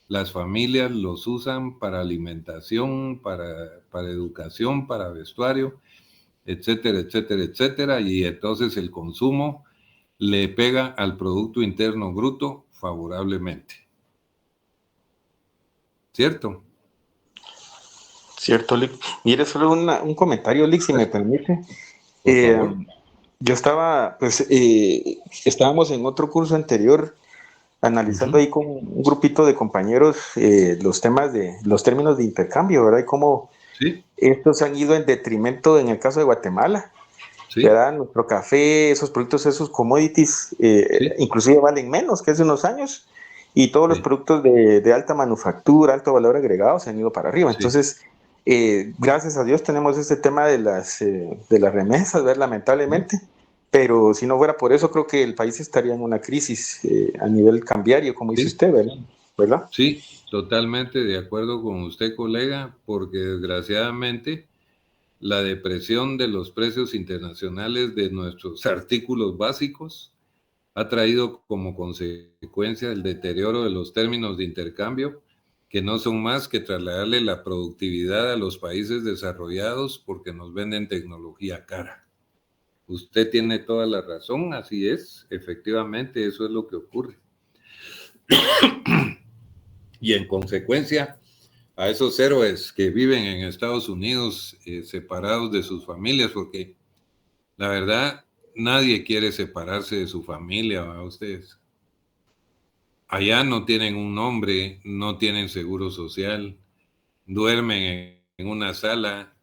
las familias los usan para alimentación, para educación, para vestuario, etcétera, etcétera, etcétera, y entonces el consumo le pega al Producto Interno Bruto favorablemente. ¿Cierto? Cierto, Lick. Mire, solo un comentario, Lick, si me permite. Por favor. Yo estábamos en otro curso anterior analizando ahí con un grupito de compañeros los términos de intercambio, ¿verdad? Y cómo Sí, estos han ido en detrimento en el caso de Guatemala, sí, ¿verdad? Nuestro café, esos productos, esos commodities, sí, inclusive valen menos que hace unos años y todos los sí, productos de alta manufactura, alto valor agregado se han ido para arriba. sí, Entonces, gracias a Dios tenemos este tema de las remesas, ¿verdad? sí, Lamentablemente, pero si no fuera por eso, creo que el país estaría en una crisis a nivel cambiario, como dice sí. usted, ¿verdad? ¿Verdad? Sí, totalmente de acuerdo con usted, colega, porque desgraciadamente la depresión de los precios internacionales de nuestros artículos básicos ha traído como consecuencia el deterioro de los términos de intercambio, que no son más que trasladarle la productividad a los países desarrollados porque nos venden tecnología cara. Usted tiene toda la razón, así es, efectivamente, eso es lo que ocurre. Y en consecuencia, a esos héroes que viven en Estados Unidos separados de sus familias, porque la verdad, nadie quiere separarse de su familia, ¿verdad? Ustedes allá no tienen un nombre, no tienen seguro social, duermen en una sala,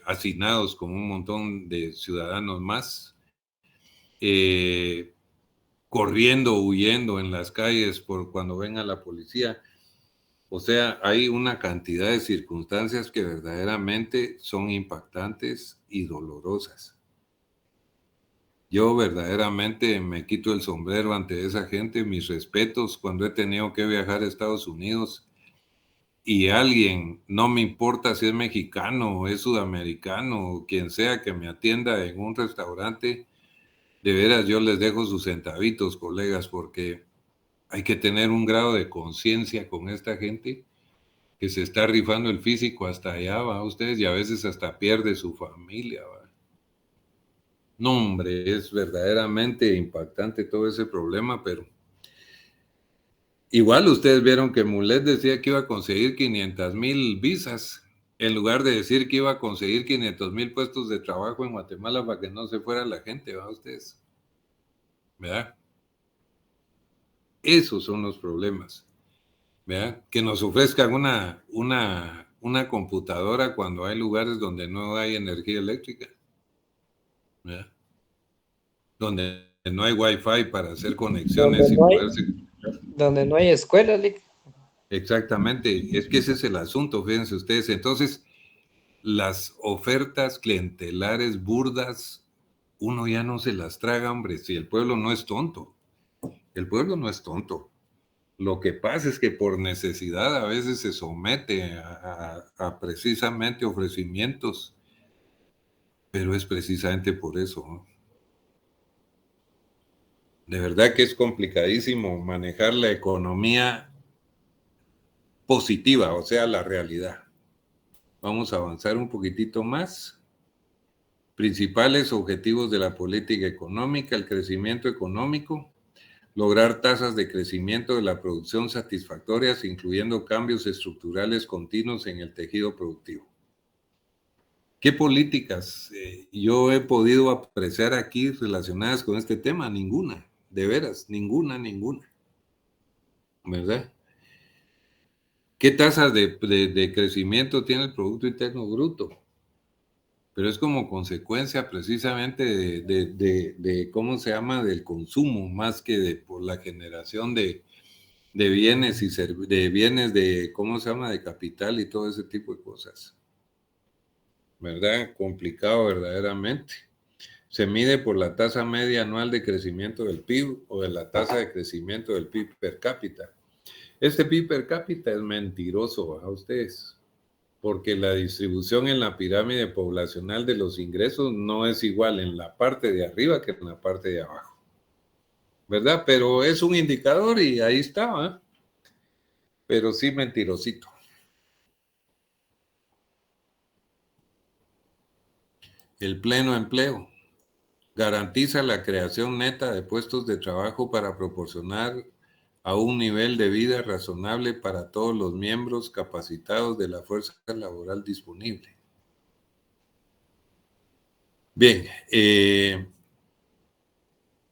hacinados con un montón de ciudadanos más, corriendo, huyendo en las calles por cuando venga la policía. O sea, hay una cantidad de circunstancias que verdaderamente son impactantes y dolorosas. Yo verdaderamente me quito el sombrero ante esa gente, mis respetos cuando he tenido que viajar a Estados Unidos y alguien, no me importa si es mexicano o es sudamericano o quien sea que me atienda en un restaurante, de veras yo les dejo sus centavitos, colegas, porque hay que tener un grado de conciencia con esta gente que se está rifando el físico hasta allá, va ustedes, y a veces hasta pierde su familia, va. No, hombre, es verdaderamente impactante todo ese problema, pero igual ustedes vieron que Mulet decía que iba a conseguir 500,000 visas, en lugar de decir que iba a conseguir 500,000 puestos de trabajo en Guatemala para que no se fuera la gente, ¿va ustedes? ¿Verdad? Esos son los problemas, ¿verdad? Que nos ofrezcan una computadora cuando hay lugares donde no hay energía eléctrica, ¿verdad? Donde no hay wifi para hacer conexiones y poderse... Donde no hay escuelas, Lick. Exactamente, es que ese es el asunto, fíjense ustedes. Entonces, las ofertas clientelares burdas, uno ya no se las traga, hombre, si el pueblo no es tonto. El pueblo no es tonto. Lo que pasa es que por necesidad a veces se somete a precisamente ofrecimientos, pero es precisamente por eso, ¿no? De verdad que es complicadísimo manejar la economía positiva, o sea, la realidad. Vamos a avanzar un poquitito más. Principales objetivos de la política económica: el crecimiento económico, lograr tasas de crecimiento de la producción satisfactorias, incluyendo cambios estructurales continuos en el tejido productivo. ¿Qué políticas yo he podido apreciar aquí relacionadas con este tema? Ninguna, de veras, ninguna, ¿verdad? ¿Qué tasas de crecimiento tiene el Producto Interno Bruto? Pero es como consecuencia precisamente de ¿cómo se llama?, del consumo, más que por la generación de bienes de bienes de, ¿cómo se llama?, de capital y todo ese tipo de cosas. ¿Verdad? Complicado verdaderamente. Se mide por la tasa media anual de crecimiento del PIB o de la tasa de crecimiento del PIB per cápita. Este PIB per cápita es mentiroso a ustedes, porque la distribución en la pirámide poblacional de los ingresos no es igual en la parte de arriba que en la parte de abajo, ¿verdad? Pero es un indicador y ahí está, ¿eh? Pero sí mentirosito. El pleno empleo garantiza la creación neta de puestos de trabajo para proporcionar a un nivel de vida razonable para todos los miembros capacitados de la fuerza laboral disponible. Bien,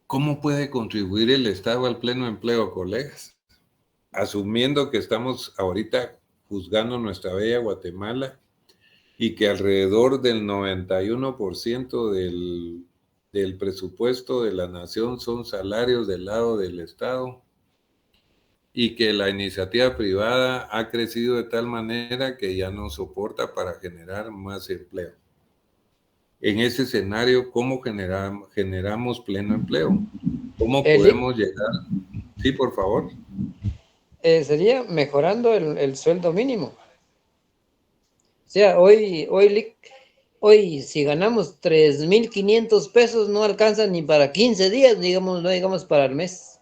¿cómo puede contribuir el Estado al pleno empleo, colegas? Asumiendo que estamos ahorita juzgando nuestra bella Guatemala y que alrededor del 91% del presupuesto de la nación son salarios del lado del Estado y que la iniciativa privada ha crecido de tal manera que ya no soporta para generar más empleo. En ese escenario, ¿cómo generamos pleno empleo? ¿Cómo podemos llegar? Sí, por favor. Sería mejorando el sueldo mínimo. O sea, hoy si ganamos 3,500 pesos, no alcanza ni para 15 días, digamos, no digamos para el mes.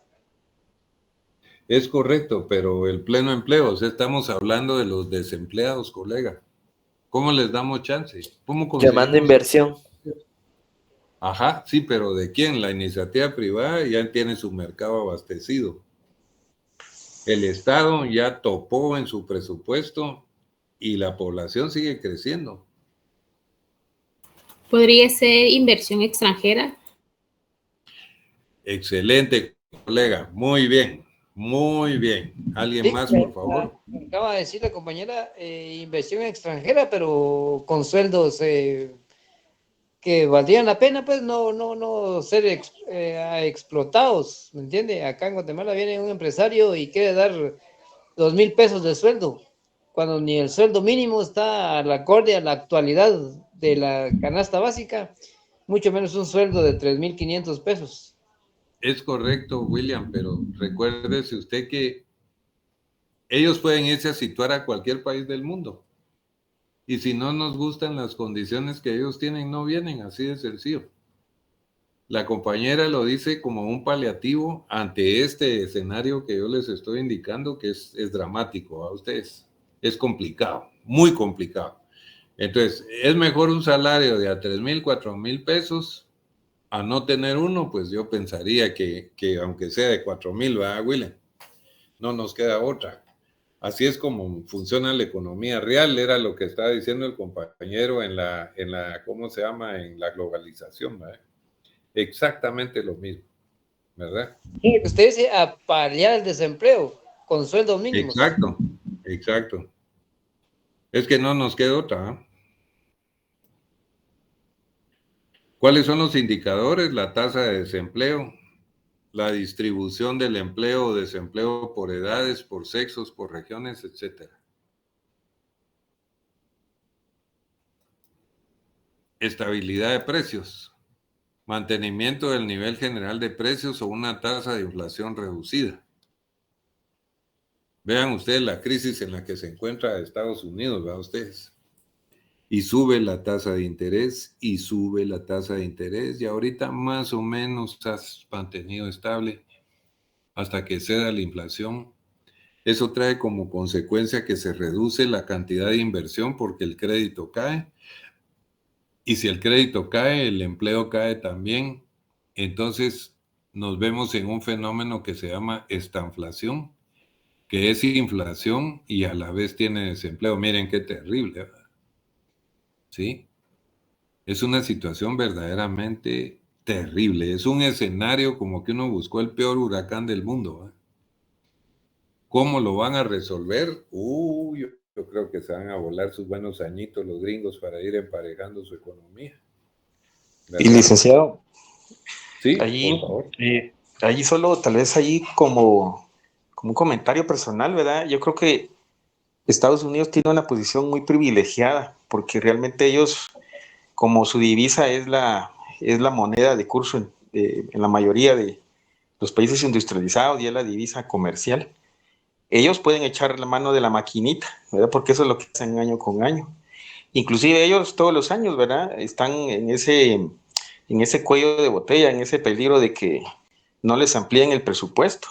Es correcto, pero el pleno empleo, o sea, estamos hablando de los desempleados, colega. ¿Cómo les damos chance? ¿Cómo llamando inversión. Ajá, sí, pero ¿de quién? La iniciativa privada ya tiene su mercado abastecido. El Estado ya topó en su presupuesto y la población sigue creciendo. ¿Podría ser inversión extranjera? Excelente, colega. Muy bien. Muy bien. ¿Alguien Sí, más, por favor? acaba de decir la compañera, inversión extranjera, pero con sueldos que valdrían la pena, pues no ser explotados, ¿me entiende? Acá en Guatemala viene un empresario y quiere dar 2,000 pesos de sueldo, cuando ni el sueldo mínimo está al acorde a la actualidad de la canasta básica, mucho menos un sueldo de 3,500 pesos. Es correcto, William, pero recuérdese usted que ellos pueden irse a situar a cualquier país del mundo. Y si no nos gustan las condiciones que ellos tienen, no vienen, así de sencillo. La compañera lo dice como un paliativo ante este escenario que yo les estoy indicando, que es dramático a ustedes. Es complicado, muy complicado. Entonces, es mejor un salario de a 3,000, 4,000 pesos a no tener uno, pues yo pensaría que aunque sea de 4,000, ¿verdad, William? No nos queda otra. Así es como funciona la economía real, era lo que estaba diciendo el compañero en la ¿cómo se llama? En la globalización, ¿verdad? Exactamente lo mismo, ¿verdad? Sí, usted dice a paliar el desempleo con sueldos mínimos. Exacto, exacto. Es que no nos queda otra, ¿eh? ¿Cuáles son los indicadores? La tasa de desempleo, la distribución del empleo o desempleo por edades, por sexos, por regiones, etcétera. Estabilidad de precios, mantenimiento del nivel general de precios o una tasa de inflación reducida. Vean ustedes la crisis en la que se encuentra Estados Unidos, vean ustedes. Y sube la tasa de interés, y sube la tasa de interés, y ahorita más o menos se ha mantenido estable hasta que ceda la inflación. Eso trae como consecuencia que se reduce la cantidad de inversión porque el crédito cae. Y si el crédito cae, el empleo cae también. Entonces nos vemos en un fenómeno que se llama estanflación, que es inflación y a la vez tiene desempleo. Miren qué terrible, ¿verdad? ¿Sí? Es una situación verdaderamente terrible. Es un escenario como que uno buscó el peor huracán del mundo, ¿verdad? ¿Cómo lo van a resolver? Yo creo que se van a volar sus buenos añitos los gringos para ir emparejando su economía, Y ¿verdad? licenciado, Sí, ahí, por favor. ahí solo tal vez ahí como un comentario personal, ¿verdad? Yo creo que Estados Unidos tiene una posición muy privilegiada porque realmente ellos, como su divisa es la moneda de curso en la mayoría de los países industrializados y es la divisa comercial, ellos pueden echar la mano de la maquinita, ¿verdad? Porque eso es lo que hacen año con año. Inclusive ellos todos los años, ¿verdad? Están en ese cuello de botella, en ese peligro de que no les amplíen el presupuesto,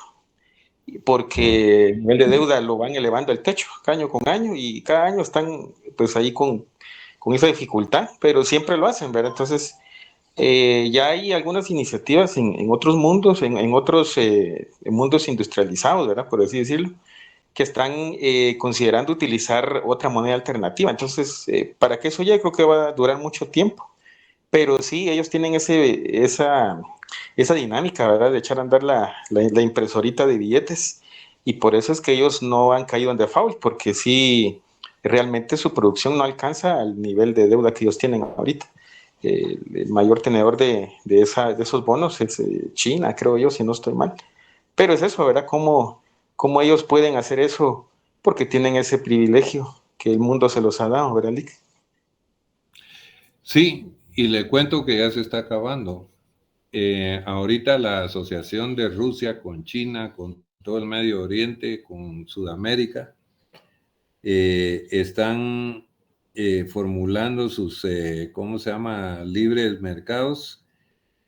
porque el nivel de deuda lo van elevando el techo año con año y cada año están pues ahí con esa dificultad, pero siempre lo hacen, ¿verdad? Entonces, ya hay algunas iniciativas en otros mundos, en otros mundos industrializados, ¿verdad? Por así decirlo, que están considerando utilizar otra moneda alternativa. Entonces, para que eso ya creo que va a durar mucho tiempo. Pero sí, ellos tienen esa dinámica, ¿verdad? De echar a andar la impresorita de billetes. Y por eso es que ellos no han caído en default, porque sí, realmente su producción no alcanza al nivel de deuda que ellos tienen ahorita. El mayor tenedor de esos bonos es China, creo yo, si no estoy mal. Pero es eso, ¿verdad? ¿Cómo ellos pueden hacer eso? Porque tienen ese privilegio que el mundo se los ha dado, ¿verdad, Lick? Sí, y le cuento que ya se está acabando. Ahorita la asociación de Rusia con China, con todo el Medio Oriente, con Sudamérica, están formulando sus, ¿cómo se llama?, libres mercados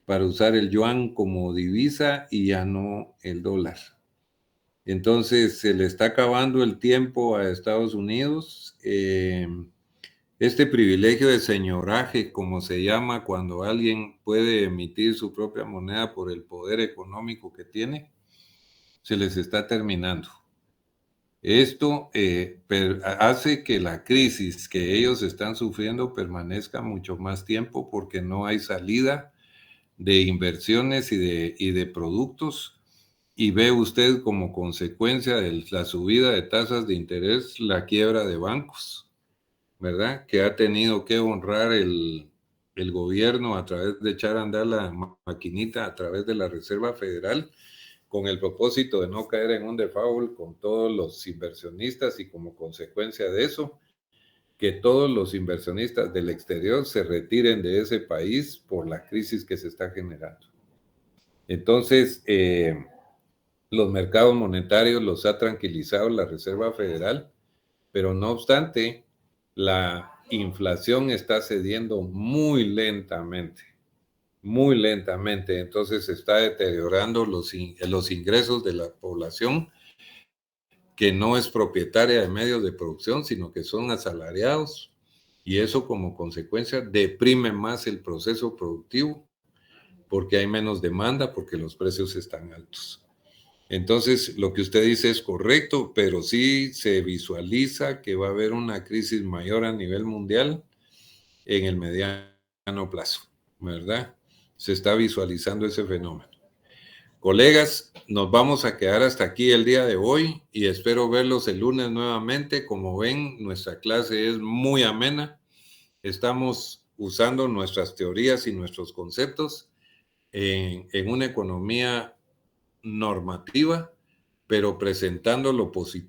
para usar el yuan como divisa y ya no el dólar. Entonces se le está acabando el tiempo a Estados Unidos. Este privilegio de señoraje, como se llama cuando alguien puede emitir su propia moneda por el poder económico que tiene, se les está terminando. Esto hace que la crisis que ellos están sufriendo permanezca mucho más tiempo porque no hay salida de inversiones y de productos y ve usted como consecuencia de la subida de tasas de interés la quiebra de bancos, ¿verdad? Que ha tenido que honrar el gobierno a través de echar a andar la maquinita a través de la Reserva Federal con el propósito de no caer en un default con todos los inversionistas y como consecuencia de eso, que todos los inversionistas del exterior se retiren de ese país por la crisis que se está generando. Entonces, los mercados monetarios los ha tranquilizado la Reserva Federal, pero no obstante, la inflación está cediendo muy lentamente, entonces se está deteriorando los ingresos de la población que no es propietaria de medios de producción, sino que son asalariados, y eso como consecuencia deprime más el proceso productivo, porque hay menos demanda, porque los precios están altos. Entonces, lo que usted dice es correcto, pero sí se visualiza que va a haber una crisis mayor a nivel mundial en el mediano plazo, ¿verdad? Se está visualizando ese fenómeno. Colegas, nos vamos a quedar hasta aquí el día de hoy y espero verlos el lunes nuevamente. Como ven, nuestra clase es muy amena. Estamos usando nuestras teorías y nuestros conceptos en una economía normativa, pero presentando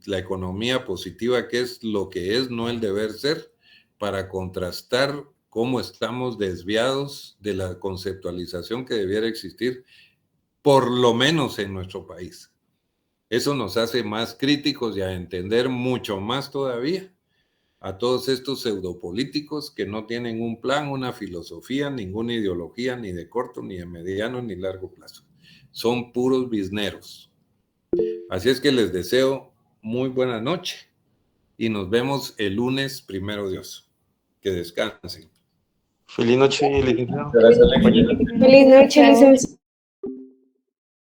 la economía positiva, que es lo que es, no el deber ser, para contrastar cómo estamos desviados de la conceptualización que debiera existir, por lo menos en nuestro país. Eso nos hace más críticos y a entender mucho más todavía a todos estos pseudopolíticos que no tienen un plan, una filosofía, ninguna ideología, ni de corto, ni de mediano, ni largo plazo. Son puros bizneros. Así es que les deseo muy buena noche y nos vemos el lunes, primero Dios. Que descansen. Feliz noche, licenciado. Gracias, compañero. Feliz noche, licenciado.